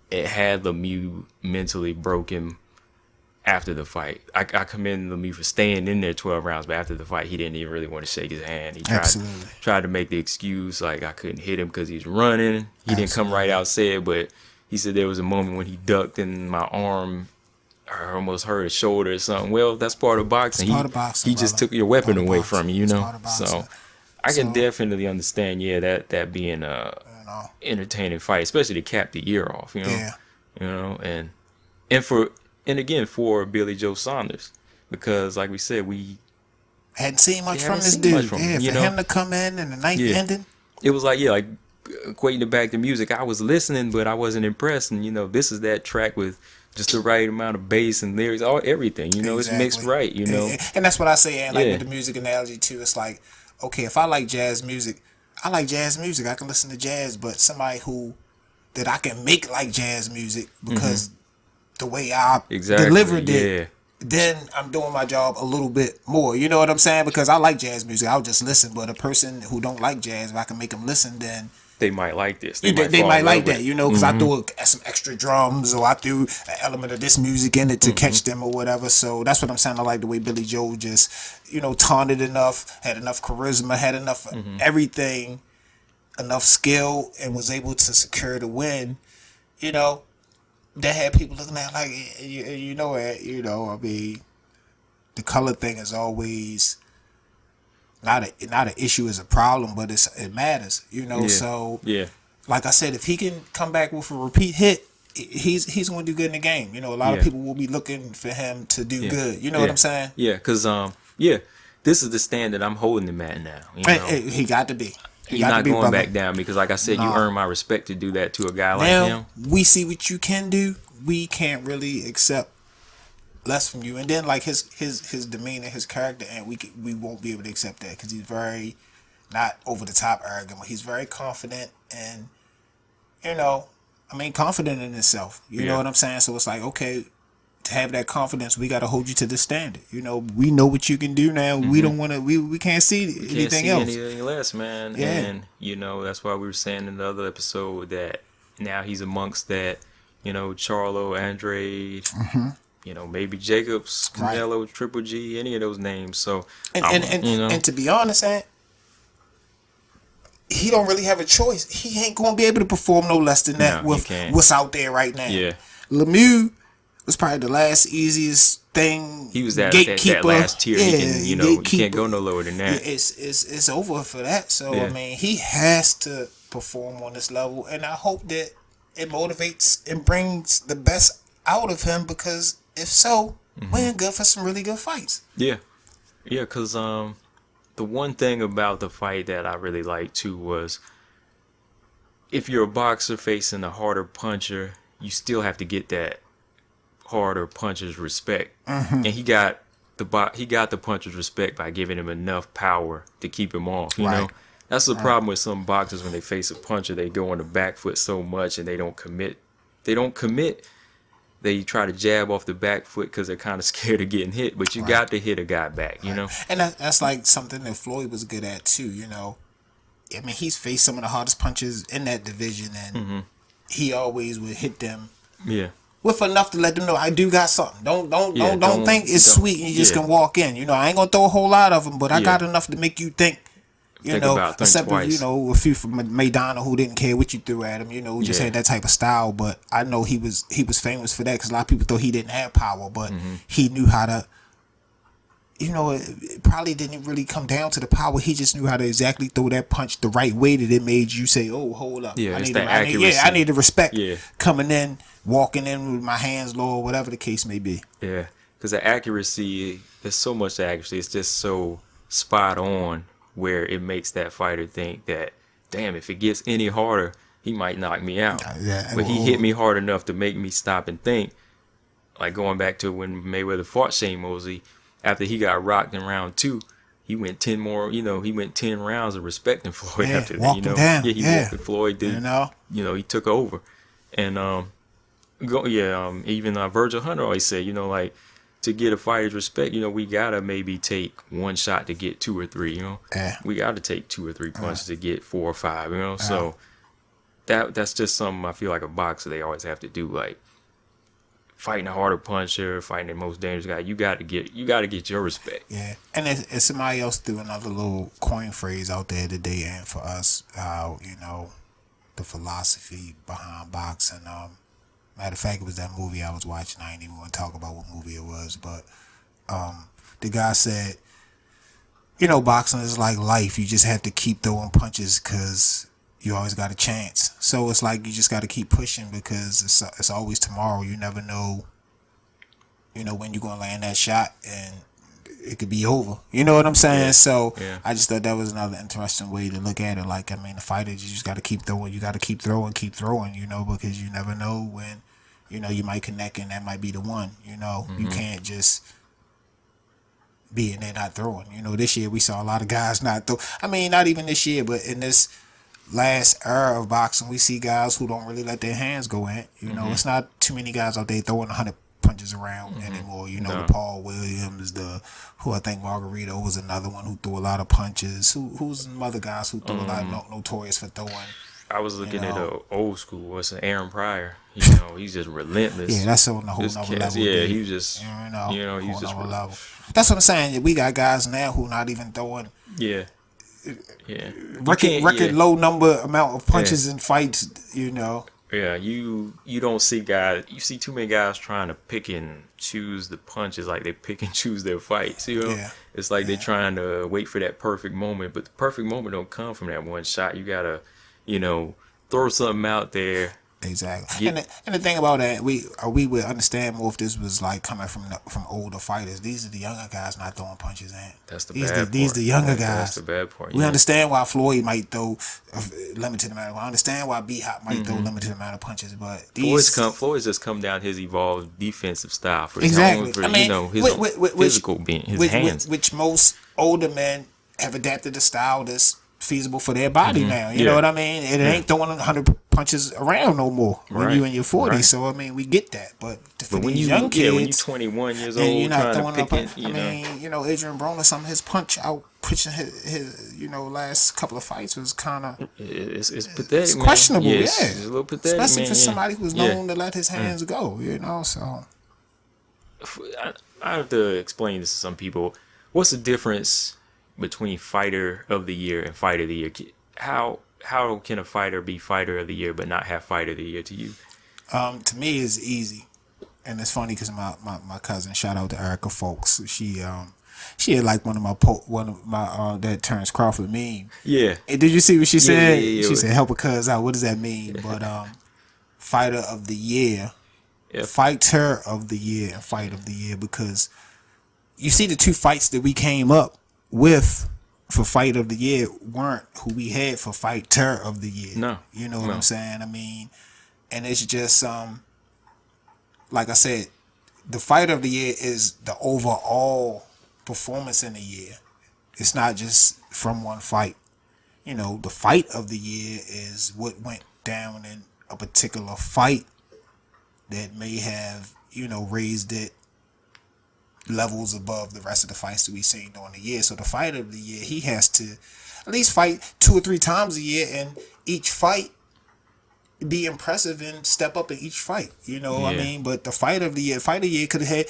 it had Lemieux mentally broken after the fight. I commend Lemieux for staying in there 12 rounds, but after the fight, he didn't even really want to shake his hand. He tried to make the excuse like I couldn't hit him because he's running. He didn't come right out said, but he said there was a moment when he ducked and my arm almost hurt his shoulder or something. Well, that's part of boxing. He just took your weapon away from you, you know. So I can definitely understand, that being a entertaining fight, especially to cap the year off, you know. Yeah. You know, and again for Billy Joe Saunders, because like we said, we hadn't seen much from this dude. For him to come in and the ninth ending. It was like equating it back to music. I was listening, but I wasn't impressed. And you know, this is that track with just the right amount of bass and lyrics, everything. You know, it's mixed right. You know, and that's what I say. And like with the music analogy too, it's like, okay, if I like jazz music, I like jazz music. I can listen to jazz, but somebody that I can make like jazz music because the way I delivered it, then I'm doing my job a little bit more. You know what I'm saying? Because I like jazz music. I'll just listen. But a person who don't like jazz, if I can make them listen, then they might like this. They might like that, you know, because I threw some extra drums or I threw an element of this music in it to catch them or whatever. So that's what I'm saying. I like the way Billy Joe just, you know, taunted enough, had enough charisma, had enough everything, enough skill, and was able to secure the win, you know. That had people looking at like, you know, I mean, the color thing is always not an issue, is a problem, but it matters, you know. So like I said, if he can come back with a repeat hit, he's going to do good in the game. You know, a lot of people will be looking for him to do good. You know what I'm saying? Yeah, because this is the standard I'm holding him at now. You know? He got to be. He's not going back down because, like I said, you earn my respect to do that to a guy like him. We see what you can do. We can't really accept less from you. And then, like his demeanor, his character, and we won't be able to accept that because he's very not over the top arrogant, but he's very confident and, you know, I mean, confident in himself. You know what I'm saying? So it's like, okay, to have that confidence, we got to hold you to the standard. You know, we know what you can do now. We don't want to. We can't see anything else. Anything less, man. Yeah. And you know, that's why we were saying in the other episode that now he's amongst that. You know, Charlo, Andre. You know, maybe Jacobs, Canelo, Triple G, any of those names. So, and to be honest, he don't really have a choice. He ain't gonna be able to perform no less than that with what's out there right now. Yeah, Lemieux was probably the last easiest thing. He was that gatekeeper. That last tier. Yeah, he can, you know, you can't go no lower than that. Yeah, it's over for that. So I mean, he has to perform on this level, and I hope that it motivates and brings the best out of him. Because if so, we're in good for some really good fights. Yeah, because the one thing about the fight that I really liked too was if you're a boxer facing a harder puncher, you still have to get that harder puncher's respect, and he got the puncher's respect by giving him enough power to keep him off. You know, that's the problem with some boxers when they face a puncher, they go on the back foot so much and they don't commit. They try to jab off the back foot because they're kind of scared of getting hit. But you got to hit a guy back, you know. And that's like something that Floyd was good at too. You know, I mean, he's faced some of the hardest punches in that division, and he always would hit them. Yeah. With enough to let them know I do got something. Don't think it's sweet and you just can walk in. You know, I ain't gonna throw a whole lot of them, but I got enough to make you think. You know, except you know, a few from Maidana who didn't care what you threw at him. You know, who just had that type of style. But I know he was famous for that because a lot of people thought he didn't have power, but he knew how to. You know, it probably didn't really come down to the power. He just knew how to exactly throw that punch the right way that it made you say, "Oh, hold up, yeah, I need the respect coming in, walking in with my hands low, whatever the case may be." Yeah, because the accuracy, there's so much accuracy. It's just so spot on where it makes that fighter think that, damn, if it gets any harder, he might knock me out. Yeah, But he hit me hard enough to make me stop and think. Like going back to when Mayweather fought Shane Mosley, after he got rocked in round 2, he went 10 more. He went 10 rounds of respecting Floyd after that. Walked him down. He walked Floyd. Did he took over, and even Virgil Hunter always said, like, to get a fighter's respect, we gotta maybe take one shot to get 2 or 3. We gotta take 2 or 3 punches to get 4 or 5. So that's just something I feel like a boxer they always have to do, like. Fighting a harder puncher, fighting the most dangerous guy, you got to get your respect. Yeah, and it's somebody else threw another little coin phrase out there today, and for us, how the philosophy behind boxing. Matter of fact, it was that movie I was watching. I ain't even want to talk about what movie it was, but the guy said, boxing is like life. You just have to keep throwing punches because you always got a chance. So it's like you just got to keep pushing because it's always tomorrow. You never know, when you're going to land that shot and it could be over. You know what I'm saying? Yeah. So yeah. I just thought that was another interesting way to look at it. Like, the fighters, you just got to keep throwing. You got to keep throwing, because you never know when, you might connect and that might be the one. You can't just be in there not throwing. This year we saw a lot of guys not throw. Not even this year, but in this last era of boxing, we see guys who don't really let their hands go in. It's not too many guys out there throwing 100 punches around anymore. The Paul Williams, who I think Margarito was another one who threw a lot of punches. Who's some other guys who threw a lot, notorious for throwing. I was looking at an old school. What's it, Aaron Pryor? He's just relentless. Yeah, that's on a whole nother level. Yeah, he was just, he's just level. That's what I'm saying. We got guys now who not even throwing. Yeah. Record low amount of punches in fights. Yeah, you don't see guys. You see too many guys trying to pick and choose the punches, like they pick and choose their fights. It's like they're trying to wait for that perfect moment, but the perfect moment don't come from that one shot. You gotta, throw something out there. Exactly. And the thing about that, we would understand more if this was like coming from older fighters. These are the younger guys not throwing punches in. That's the bad part. These the younger guys. That's the bad part. We understand why Floyd might throw a limited amount. I understand why B-Hop might throw a limited amount of punches, but Floyd's just come down his evolved defensive style for his exactly. his physical being, his hands. Which most older men have adapted the style that's feasible for their body now. You know what I mean? It ain't throwing 100 punches around no more when you in your 40s. Right. So we get that. But for when these you young kids, when you're 21 years old, and you're not trying to throwing pick it, Adrien Broner, some of his punch out pushing his last couple of fights was kind of it's pathetic. It's questionable. Man. Yeah, it's a little pathetic, especially man. for somebody who's known to let his hands go. So I have to explain this to some people. What's the difference between fighter of the year and fighter of the year? How can a fighter be fighter of the year but not have fighter of the year to you? To me, it's easy, and it's funny because my cousin, shout out to Erica Folks, she had like one of my that turns Crawford meme. Yeah. And did you see what she said? Yeah. She said, "Help a cuz out." What does that mean? But fighter of the year, fighter of the year, and fight of the year, because you see the two fights that we came up with for fight of the year weren't who we had for fighter of the year. No. You know what I'm saying? And it's just like I said, the fight of the year is the overall performance in the year. It's not just from one fight. The fight of the year is what went down in a particular fight that may have, raised it levels above the rest of the fights that we've seen during the year. So the fight of the year, he has to at least fight 2 or 3 times a year, and each fight be impressive and step up in each fight. But the fight of the year could have had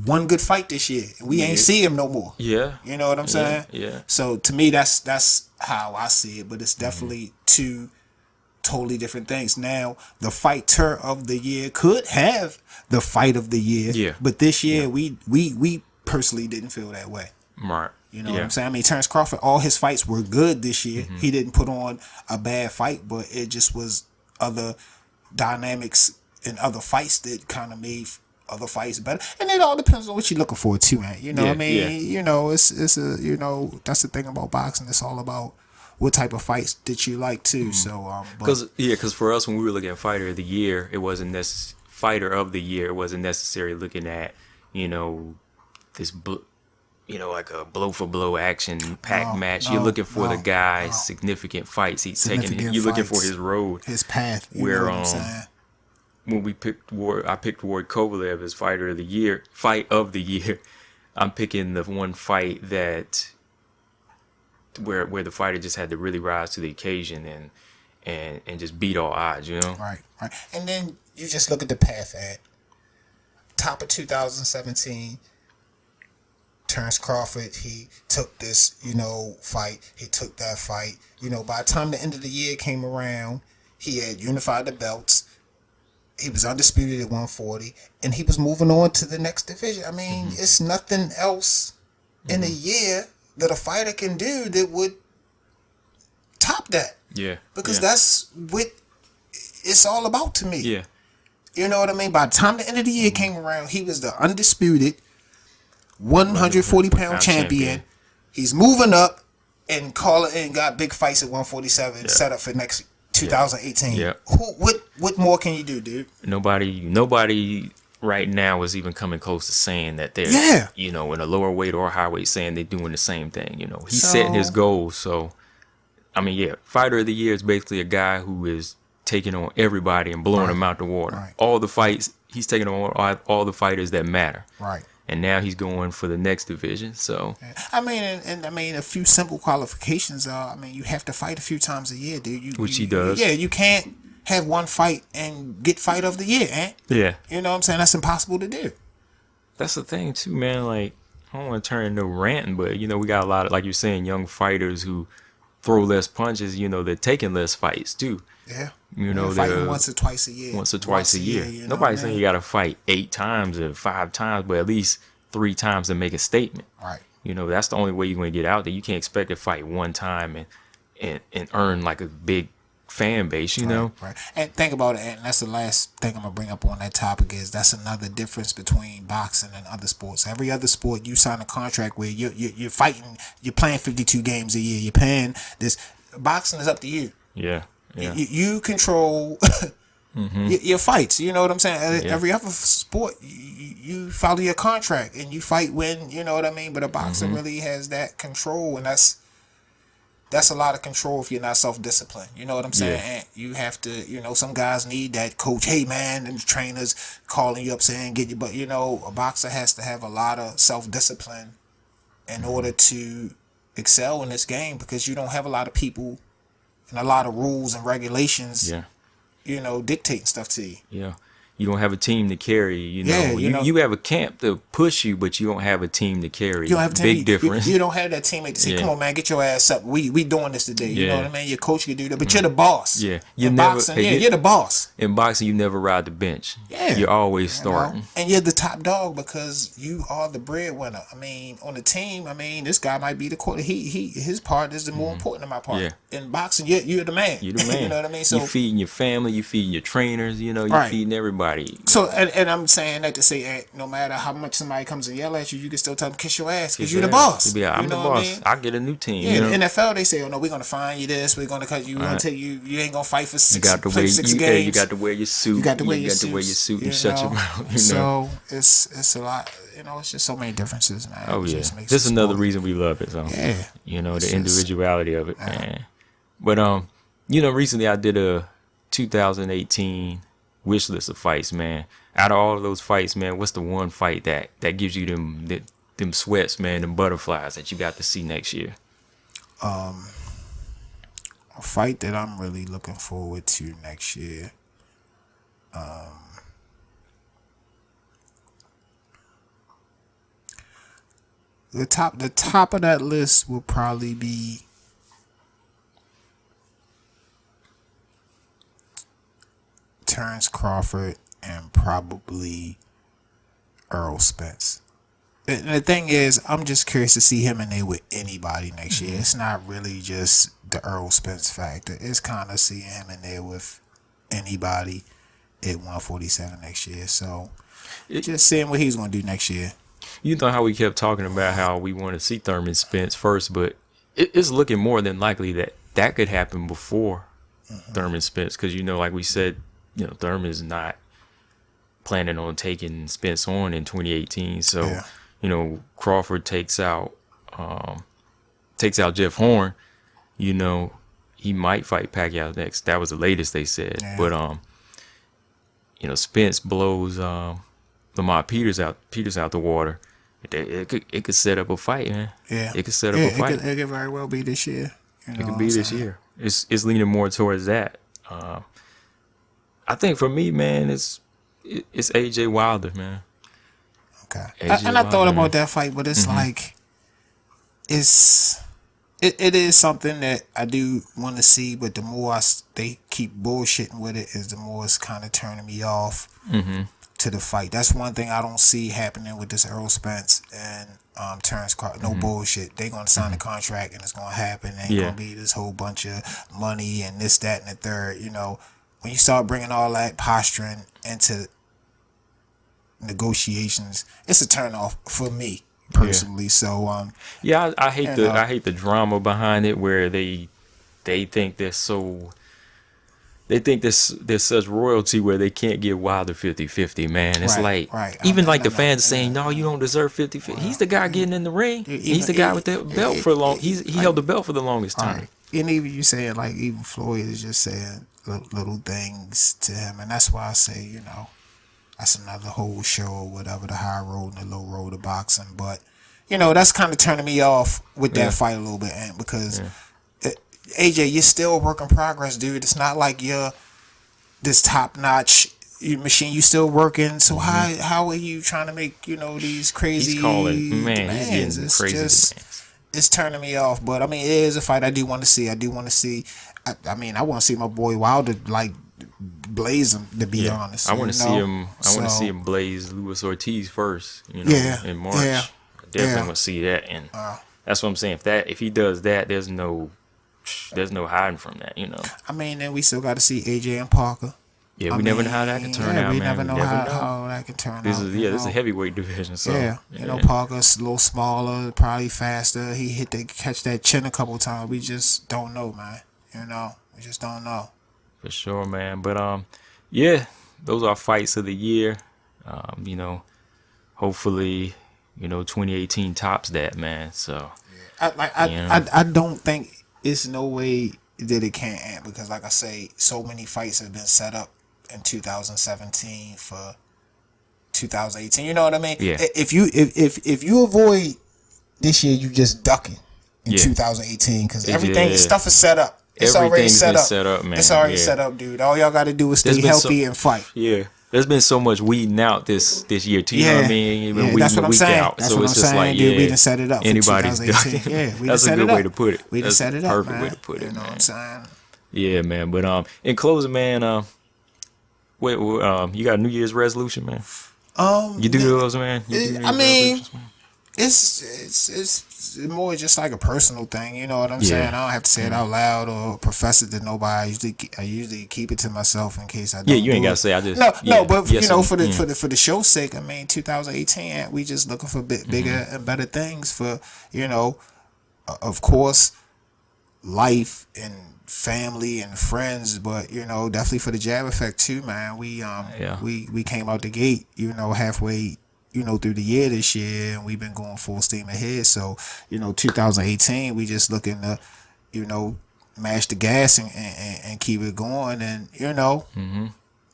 one good fight this year. We ain't see him no more. Yeah. You know what I'm saying? Yeah. So to me, that's how I see it. But it's definitely two totally different things. Now, the fighter of the year could have the fight of the year. Yeah. But this year, we personally didn't feel that way. Right. You know what I'm saying? Terrence Crawford, all his fights were good this year. He didn't put on a bad fight, but it just was other dynamics in other fights that kind of made other fights better, and it all depends on what you're looking for too, man. You know what I mean? Yeah. You know, it's a, you know, that's the thing about boxing. It's all about what type of fights that you like too. So Because for us, when we were looking at fighter of the year, it wasn't fighter of the year. It wasn't necessarily looking at, you know, this, like a blow for blow action pack match. You're looking for the guy's significant fights he's taking. You're looking for his road, his path. Where when I picked Ward Kovalev as fight of the year. I'm picking the one fight that where the fighter just had to really rise to the occasion and just beat all odds, you know? Right. And then you just look at the path at top of 2017. Terrence Crawford, he took this, fight. He took that fight. By the time the end of the year came around, he had unified the belts. He was undisputed at 140, and he was moving on to the next division. I mean, it's nothing else in a year that a fighter can do that would top that. Yeah. Because that's what it's all about to me. Yeah. You know what I mean? By the time the end of the year came around, he was the undisputed 140-pound champion. He's moving up and got big fights at 147 set up for next 2018. Yeah. What more can you do, dude? Nobody right now is even coming close to saying that they're in a lower weight or high weight saying they're doing the same thing. He's setting his goals. So I mean, fighter of the year is basically a guy who is taking on everybody and blowing them out the water. Right. All the fights, he's taking on all the fighters that matter. Right. And now he's going for the next division. So I mean, a few simple qualifications are, you have to fight a few times a year, dude. Which he does. Yeah, you can't have one fight and get fight of the year, eh? Yeah. You know what I'm saying? That's impossible to do. That's the thing too, man. Like, I don't want to turn into ranting, but we got a lot of, like you're saying, young fighters who throw less punches. They're taking less fights too. Yeah. They're fighting once or twice a year. Nobody's saying you got to fight 8 times or 5 times, but at least 3 times to make a statement. Right. That's the only way you're going to get out there. You can't expect to fight one time and earn like a big fan base, know? Right. And think about it, and that's the last thing I'm going to bring up on that topic is that's another difference between boxing and other sports. Every other sport, you sign a contract where you're fighting, you're playing 52 games a year, you're paying this. Boxing is up to you. Yeah. Yeah. You control your fights. You know what I'm saying? Yeah. Every other sport, you follow your contract and you fight when, you know what I mean? But a boxer really has that control, and that's a lot of control if you're not self-disciplined. You know what I'm saying? Yeah. And you have to, some guys need that coach, hey man, and the trainers calling you up saying get you. But, a boxer has to have a lot of self-discipline in order to excel in this game, because you don't have a lot of people and a lot of rules and regulations, dictating stuff to you. Yeah. You don't have a team to carry you. You have a camp to push you, but you don't have a team to carry. You don't have a team. Big difference. You don't have that teammate to say, come on, man, get your ass up. We doing this today. You know what I mean? Your coach can do that, but you're the boss. Yeah. You're the boss. In boxing, you never ride the bench. Yeah. You're always starting. And you're the top dog because you are the breadwinner. On the team, this guy might be the quarter. His part is the more important than my part. Yeah. In boxing, you're the man. You're the man. You know what I mean? So you're feeding your family, you're feeding your trainers, you're feeding everybody. So, and I'm saying that to say, no matter how much somebody comes and yell at you, you can still tell them kiss your ass because you're the boss. I'm the boss. I get a new team. Yeah, in the NFL they say, oh no, we're gonna fine you this, we're gonna cut you, we're gonna tell you ain't gonna fight for 6 games. You got to wear your suit. You got to wear your suit and shut your mouth. So it's a lot. It's just so many differences, man. Oh yeah, this is another reason we love it. So the individuality of it, man. But recently I did a 2018 wish list of fights, man. Out of all of those fights, man, what's the one fight that gives you them sweats, man, them butterflies that you got to see next year? A fight that I'm really looking forward to next year. The top of that list will probably be Terrence Crawford and probably Earl Spence. And the thing is, I'm just curious to see him in there with anybody next year. It's not really just the Earl Spence factor. It's kind of seeing him in there with anybody at 147 next year. So Just seeing what he's gonna do next year. You know how we kept talking about how we want to see Thurman Spence first, but it's looking more than likely that that could happen before Thurman Spence, because like we said, Thurman's not planning on taking Spence on in 2018. So Crawford takes out Jeff Horn. He might fight Pacquiao next. That was the latest they said. Yeah. But Spence blows Lamont Peters out the water. It could set up a fight, man. Yeah, it could set up a fight. It could very well be this year. It could be this year. It's leaning more towards that. I think for me, man, it's AJ Wilder, man. Okay, and I thought about that fight, but it's like it is something that I do want to see, but the more they keep bullshitting with it, is the more it's kind of turning me off to the fight. That's one thing I don't see happening with this Errol Spence and Terrence Crawford. No bullshit. They're gonna sign a contract and it's gonna happen. Ain't gonna be this whole bunch of money and this, that, and the third. When you start bringing all that posturing into negotiations, it's a turn off for me personally. So I hate the drama behind it, where they think they're so. They think there's such royalty where they can't give Wilder 50-50, man. It's the fans saying, no, you don't deserve 50-50. Well, he's the guy getting in the ring. He's the guy with the belt for long. He held the belt for the longest time. Right. And even you saying, even Floyd is just saying little things to him. And that's why I say, that's another whole show or whatever, the high road and the low road of boxing. But, that's kind of turning me off with that fight a little bit, because AJ, you're still a work in progress, dude. It's not like you're this top-notch machine. You still working. So how are you trying to make these crazy He's calling, man, demands? he's getting crazy demands. It's turning me off. But it is a fight I do want to see. I want to see my boy Wilder blaze him. To be honest, I want to see him. I want to see him blaze Luis Ortiz first. In March. I definitely want to see that, and that's what I'm saying. If he does that, there's no hiding from that, then we still got to see AJ and Parker. Yeah, we never know how that can turn out, man. We never know how that can turn out. This is a heavyweight division, so Parker's a little smaller, probably faster. He catch that chin a couple times. We just don't know, man. We just don't know. For sure, man. But those are fights of the year. Hopefully, 2018 tops that, man. So I don't think. It's no way that it can't end, because, like I say, so many fights have been set up in 2017 for 2018. You know what I mean? Yeah. If you avoid this year, you just ducking in 2018, because stuff is set up. It's already set up, man. It's already set up, dude. All y'all got to do is stay healthy and fight. Yeah. There's been so much weeding out this year too. You know what I mean? Even that's what I'm saying. Out. That's so what it's I'm just saying, dude. We didn't set it up. Anybody's ducking. Yeah, we that's a good way to put it. We didn't set it up. Perfect way to put it. You know what I'm saying? Yeah, man. But in closing, man, you got a New Year's resolution, man? You do those, man? It's more just like a personal thing, you know what I'm saying? I don't have to say it out loud or profess it to nobody. I usually keep it to myself in case I don't. Yeah, you ain't gotta say. I just for the show's sake, 2018, we just looking for bigger and better things for of course, life and family and friends, but definitely for the Jab Effect too, man. We came out the gate, halfway. Through the year this year, and we've been going full steam ahead. So, 2018, we just looking to, mash the gas and keep it going, and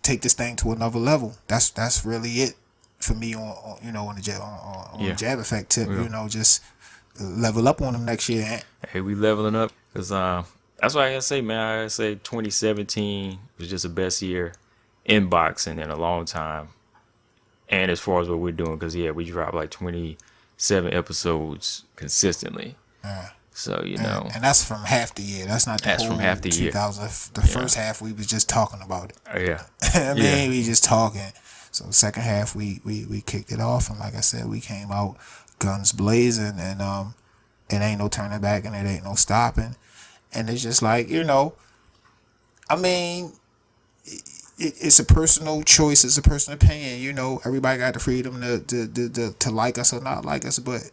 take this thing to another level. That's really it for me on the Jab Effect tip. Just level up on them next year. Hey, we leveling up, because that's what I gotta say, man. I gotta say 2017 was just the best year in boxing in a long time. And as far as what we're doing, because we dropped like 27 episodes consistently. So and that's from half the year. That's not the whole from half the year. The first half we was just talking about it. We just talking. So the second half we kicked it off, and like I said, we came out guns blazing, and it ain't no turning back, and it ain't no stopping. And it's just like it's a personal choice. It's a personal opinion. You know, everybody got the freedom to like us or not like us. But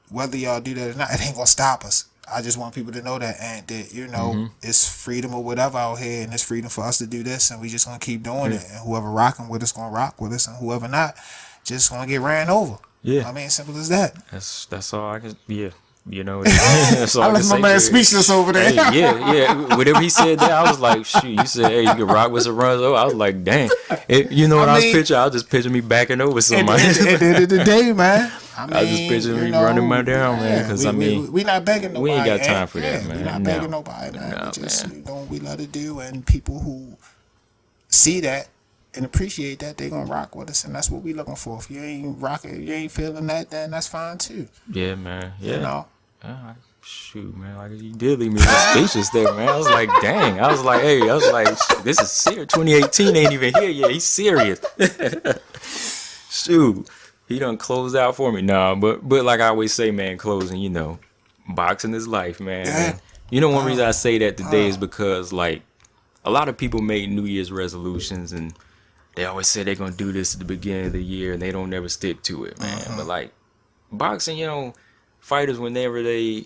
whether y'all do that or not, it ain't gonna stop us. I just want people to know that, and that, you know, it's freedom or whatever out here, and it's freedom for us to do this, and we just gonna keep doing it. And whoever rocking with us gonna rock with us, and whoever not, just gonna get ran over. Yeah, I mean, simple as that. That's all I can. Yeah, you know. That's all I left my man speechless over there. Hey, yeah. Whatever he said there, I was like, shoot. You said, hey, you can rock with some runs over. I was like, dang. You know what I was picturing? I was just picturing me backing over somebody. At the end of the day, man. I was just picturing me running my down, man. Because we not begging nobody. We ain't got time for that, man. We not begging nobody, man. We just do what we love to do, and people who see that and appreciate that, they gonna rock with us, and that's what we looking for. If you ain't rocking, you ain't feeling that, then that's fine too. Yeah, man. Yeah. You know. Shoot, man, like you did leave me speechless there, man. I was like, dang. I was like, this is serious. 2018 ain't even here yet. He's serious. Shoot, he done closed out for me. Nah, but like I always say, man, closing, you know, boxing is life, man. Yeah. And you know, one reason I say that today is because, like, a lot of people make New Year's resolutions, and they always say they're gonna do this at the beginning of the year, and they don't never stick to it, man. But like boxing, you know, fighters, whenever they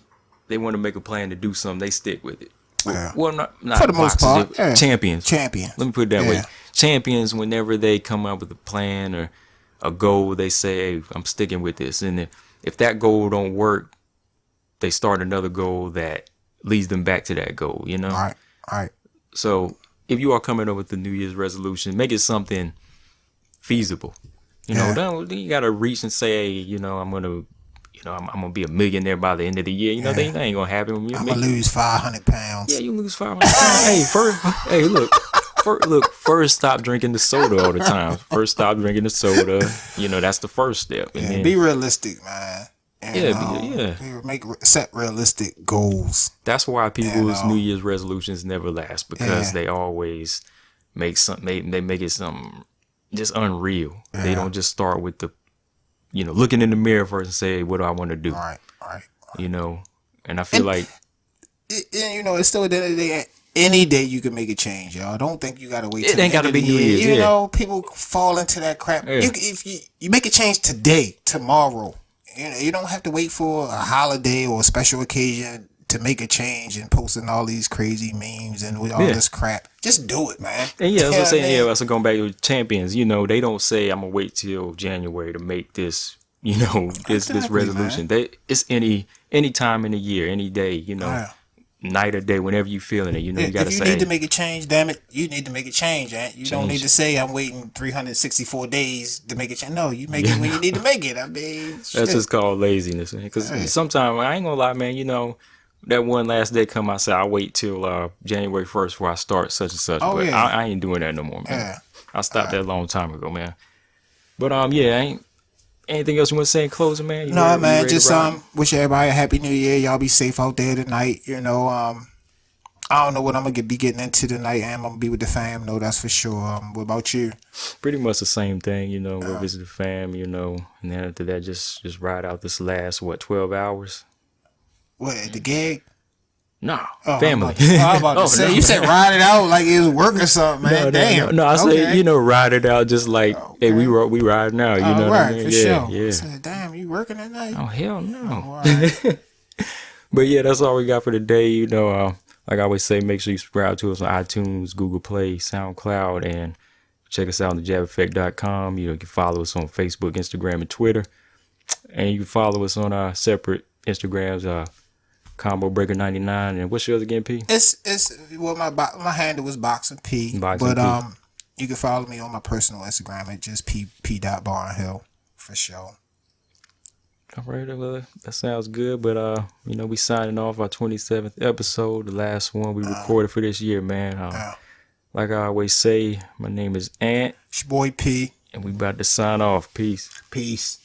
want to make a plan to do something, they stick with it. Yeah. Well, not for the most part. Yeah. Champions. Let me put it that way. Champions, whenever they come up with a plan or a goal, they say, hey, I'm sticking with this. And if that goal don't work, they start another goal that leads them back to that goal, you know? All right. So if you are coming up with the New Year's resolution, make it something feasible. You know, don't you got to reach and say, hey, you know, I'm going to be a millionaire by the end of the year. You know, that ain't going to happen with me. I'm going to lose 500 pounds. Yeah, you lose 500 pounds. First stop drinking the soda all the time. First stop drinking the soda. You know, that's the first step. And then, be realistic, man. And, set realistic goals. That's why people's New Year's resolutions never last, because they always make they make it something just unreal. Yeah. They don't just start with the, you know, looking in the mirror first and say, what do I want to do? Right. You know, and I feel like, you know, it's still at the end of the day, any day you can make a change, y'all. Don't think you gotta wait. It ain't gotta be New Year's. You know, people fall into that crap. Yeah. If you make a change today, tomorrow. You know, you don't have to wait for a holiday or a special occasion to make a change and posting all these crazy memes and all this crap. Just do it, man. And that's what I'm saying. Yeah, so going back to champions, you know, they don't say I'm gonna wait till January to make this, you know, this resolution. It's any time in the year, any day, you know, night or day, whenever you feeling it, you know, you gotta say. If you need to make a change, damn it, you need to make a change, man. You don't need to say I'm waiting 364 days to make a change. No, you make it when you need to make it. I mean, that's just called laziness, man. Because sometimes, I ain't gonna lie, man, you know, that one last day come, I say I'll wait till January 1st before I start such and such. But I ain't doing that no more, man. I stopped that a long time ago, man. But anything else you want to say in closing, man? No, man. Just wish everybody a happy New Year. Y'all be safe out there tonight. You know, I don't know what I'm gonna be getting into tonight. I'm gonna be with the fam. No, that's for sure. What about you? Pretty much the same thing. You know, go visit the fam. You know, and then after that, just ride out this last 12 hours. What, at the gig? No, family. I was about to say, you said ride it out like it was work or something, man. Damn. No, I said, you know, ride it out just like, hey, we riding out. You know what I mean? For sure. Yeah. I said, damn, you working at night? Oh, hell no. But yeah, that's all we got for today. You know, like I always say, make sure you subscribe to us on iTunes, Google Play, SoundCloud, and check us out on thejabeffect.com. You know, you can follow us on Facebook, Instagram, and Twitter. And you can follow us on our separate Instagrams, Combo Breaker 99, and what's yours again, P? It's my handle was Boxing P. You can follow me on my personal Instagram at just p.barnhill for sure. All right, well, that sounds good. But you know, we signing off our 27th episode, the last one we recorded for this year, man. Like I always say, my name is Ant. It's your boy P. And we about to sign off. Peace.